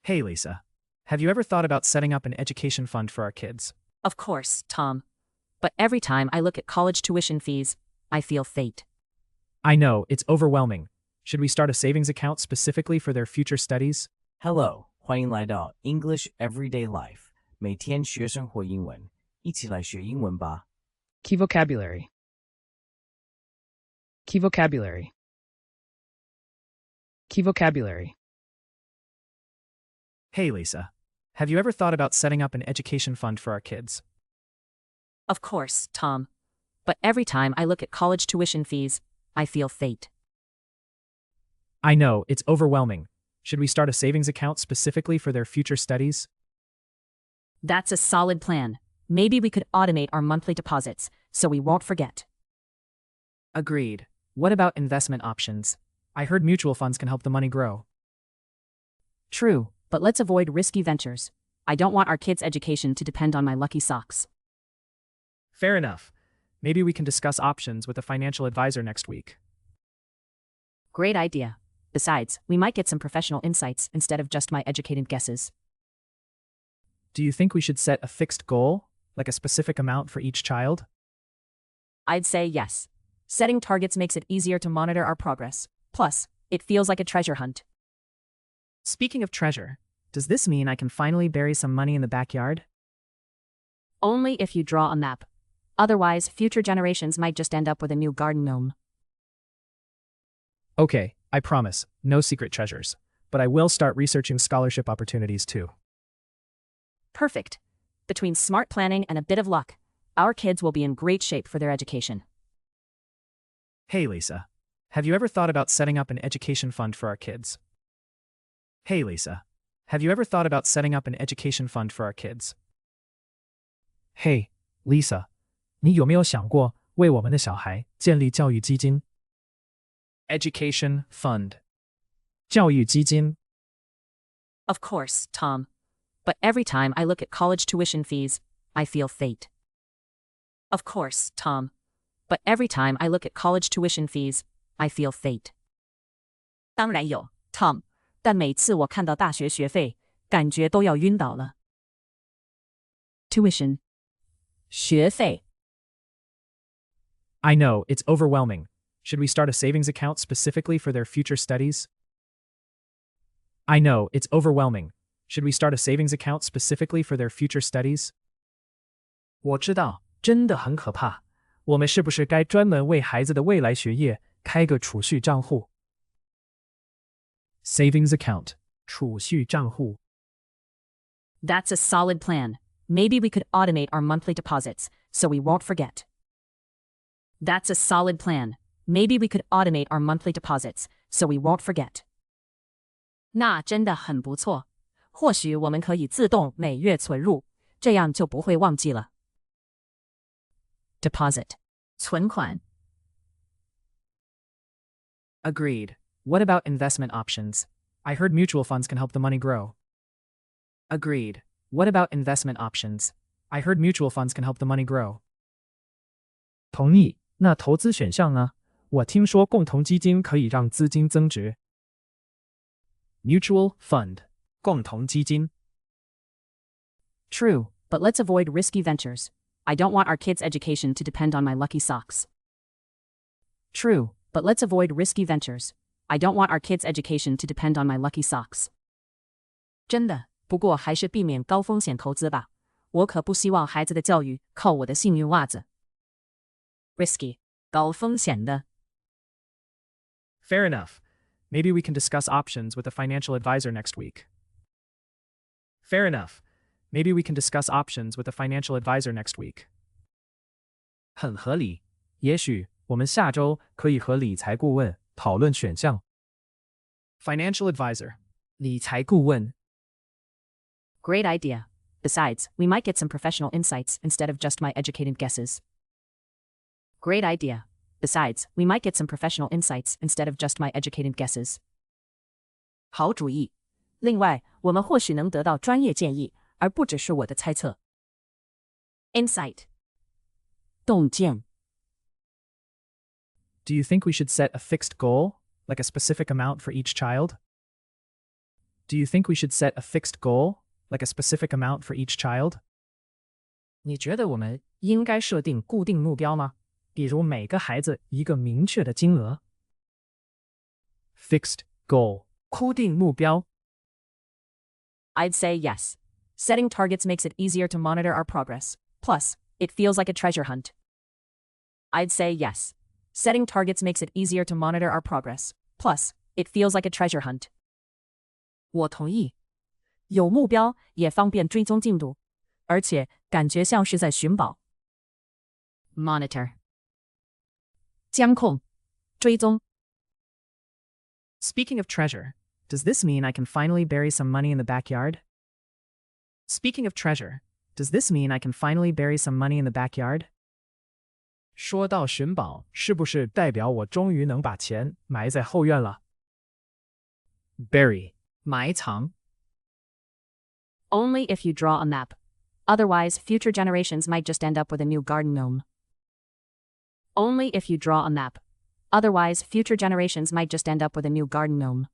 Hey, Lisa. Have you ever thought about setting up an education fund for our kids? Of course, Tom. But every time I look at college tuition fees, I feel fate. I know, it's overwhelming. Should we start a savings account specifically for their future studies? Hello， 欢迎来到 English Everyday Life， 每天学生活英文，一起来学英文吧。Key vocabulary. Key vocabulary. Key vocabulary. Hey, Lisa. Have you ever thought about setting up an education fund for our kids? Of course, Tom. But every time I look at college tuition fees, I feel fate. I know, it's overwhelming. Should we start a savings account specifically for their future studies? That's a solid plan. Maybe we could automate our monthly deposits, so we won't forget. Agreed. What about investment options? I heard mutual funds can help the money grow. True, but let's avoid risky ventures. I don't want our kids' education to depend on my lucky socks. Fair enough. Maybe we can discuss options with a financial advisor next week. Great idea. Besides, we might get some professional insights instead of just my educated guesses. Do you think we should set a fixed goal, like a specific amount for each child? I'd say yes. Setting targets makes it easier to monitor our progress. Plus, it feels like a treasure hunt. Speaking of treasure, does this mean I can finally bury some money in the backyard? Only if you draw a map. Otherwise, future generations might just end up with a new garden gnome. Okay, I promise, no secret treasures. But I will start researching scholarship opportunities too. Perfect. Between smart planning and a bit of luck, our kids will be in great shape for their education. Hey, Lisa. Have you ever thought about setting up an education fund for our kids? Hey, Lisa. Have you ever thought about setting up an education fund for our kids? Hey, Lisa. 你有没有想过为我们的小孩建立教育基金? Education fund. 教育基金. Of course, Tom. But every time I look at college tuition fees, I feel fate. Of course, Tom. But every time I look at college tuition fees, I feel fate. 当然有, Tom. 但每次我看到大学学费，感觉都要晕倒了。Tuition. 学费。I know, it's overwhelming. Should we start a savings account specifically for their future studies? I know, it's overwhelming. Should we start a savings account specifically for their future studies? 我知道，真的很可怕。我们是不是该专门为孩子的未来学业开个储蓄账户? Savings account. 储蓄账户. That's a solid plan. Maybe we could automate our monthly deposits, so we won't forget. That's a solid plan. Maybe we could automate our monthly deposits, so we won't forget. 那真的很不错。或许我们可以自动每月存入，这样就不会忘记了。Deposit. 存款。Agreed. What about investment options? I heard mutual funds can help the money grow. Agreed. What about investment options? I heard mutual funds can help the money grow. 同意。那投资选项呢？我听说共同基金可以让资金增值。Mutual fund. 共同基金。True, but let's avoid risky ventures. I don't want our kids' education to depend on my lucky socks. True, but let's avoid risky ventures. I don't want our kids' education to depend on my lucky socks. 真的，不过还是避免高风险投资吧。我可不希望孩子的教育靠我的幸运袜子。Risky. 高风险的。Fair enough. Maybe we can discuss options with a financial advisor next week. Fair enough. Maybe we can discuss options with a financial advisor next week. 很合理。也许我们下周可以和理财顾问讨论选项。Financial advisor. 理财顾问。Great idea. Besides, we might get some professional insights instead of just my educated guesses. Great idea. Besides, we might get some professional insights instead of just my educated guesses. 好主意。另外，我们或许能得到专业建议，而不只是我的猜测。Insight. 洞见。Do you think we should set a fixed goal, like a specific amount for each child? Do you think we should set a fixed goal, like a specific amount for each child? 你觉得我们应该设定固定目标吗？比如每个孩子一个明确的金额。Fixed goal. 固定目标。I'd say yes. Setting targets makes it easier to monitor our progress. Plus, it feels like a treasure hunt. I'd say yes. Setting targets makes it easier to monitor our progress. Plus, it feels like a treasure hunt. 我同意。有目标也方便追踪进度，而且感觉像是在寻宝。Monitor. 监控，追踪。Speaking of treasure, does this mean I can finally bury some money in the backyard? Speaking of treasure, does this mean I can finally bury some money in the backyard? 说到寻宝，是不是代表我终于能把钱埋在后院了？ Bury. 埋藏。Only if you draw a map. Otherwise, future generations might just end up with a new garden gnome. Only if you draw a map. Otherwise, future generations might just end up with a new garden gnome.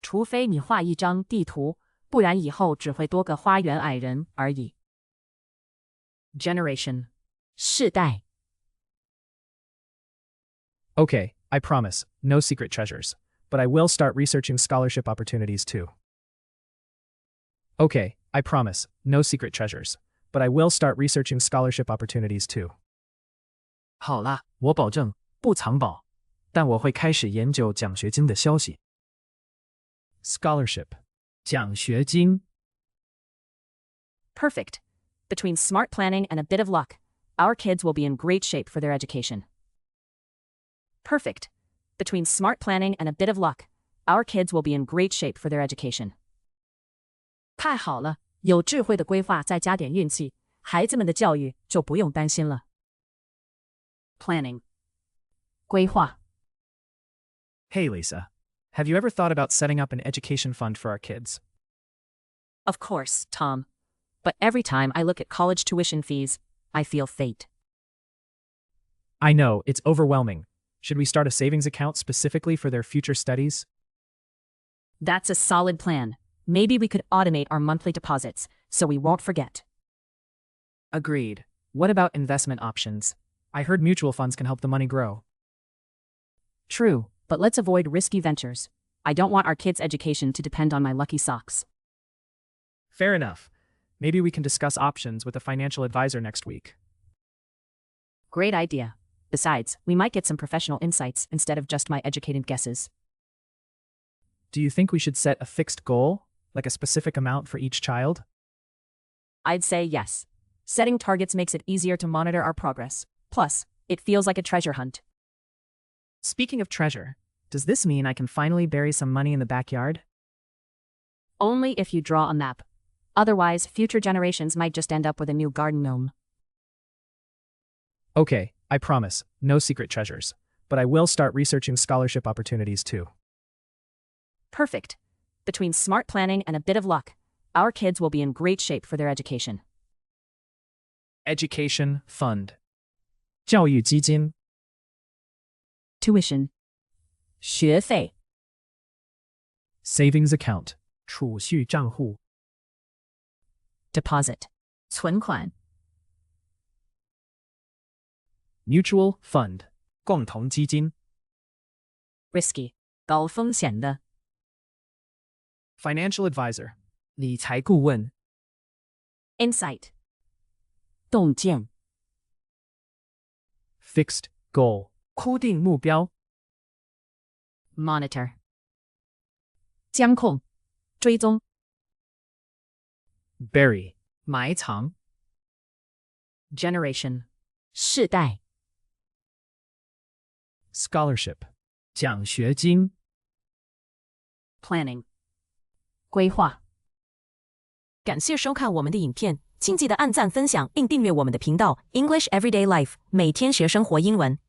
除非你画一张地图，不然以后只会多个花园矮人而已。Generation. 世代。Okay, I promise, no secret treasures, but I will start researching scholarship opportunities too. Okay, I promise, no secret treasures, but I will start researching scholarship opportunities too. 好啦，我保证不藏宝，但我会开始研究奖学金的消息。Scholarship. 奖学金。Perfect. Between smart planning and a bit of luck, our kids will be in great shape for their education. Perfect. Between smart planning and a bit of luck, our kids will be in great shape for their education. 太好了，有智慧的规划再加点运气，孩子们的教育就不用担心了。Planning. 规划。Hey, Lisa, have you ever thought about setting up an education fund for our kids? Of course, Tom. But every time I look at college tuition fees, I feel fate. I know, it's overwhelming. Should we start a savings account specifically for their future studies? That's a solid plan. Maybe we could automate our monthly deposits so we won't forget. Agreed. What about investment options? I heard mutual funds can help the money grow. True, but let's avoid risky ventures. I don't want our kids' education to depend on my lucky socks. Fair enough. Maybe we can discuss options with a financial advisor next week. Great idea. Besides, we might get some professional insights instead of just my educated guesses. Do you think we should set a fixed goal, like a specific amount for each child? I'd say yes. Setting targets makes it easier to monitor our progress. Plus, it feels like a treasure hunt. Speaking of treasure, does this mean I can finally bury some money in the backyard? Only if you draw a map. Otherwise, future generations might just end up with a new garden gnome. Okay, I promise, no secret treasures, but I will start researching scholarship opportunities too. Perfect. Between smart planning and a bit of luck, our kids will be in great shape for their education. Education fund. 教育基金。 Tuition. 学费。 Savings account. 储蓄账户。Deposit. 存款。Mutual fund. 共同基金。 Risky. 高风险的。 Financial advisor. 理财顾问。 Insight. 洞见。 Fixed goal. 固定目标。 Monitor. 监控。追踪。 Bury. 埋藏。 Generation. 世代。 Scholarship. 奖学金。 Planning. 规划。感谢收看我们的影片，请记得按赞、分享并订阅我们的频道 English Everyday Life， 每天学生活英文。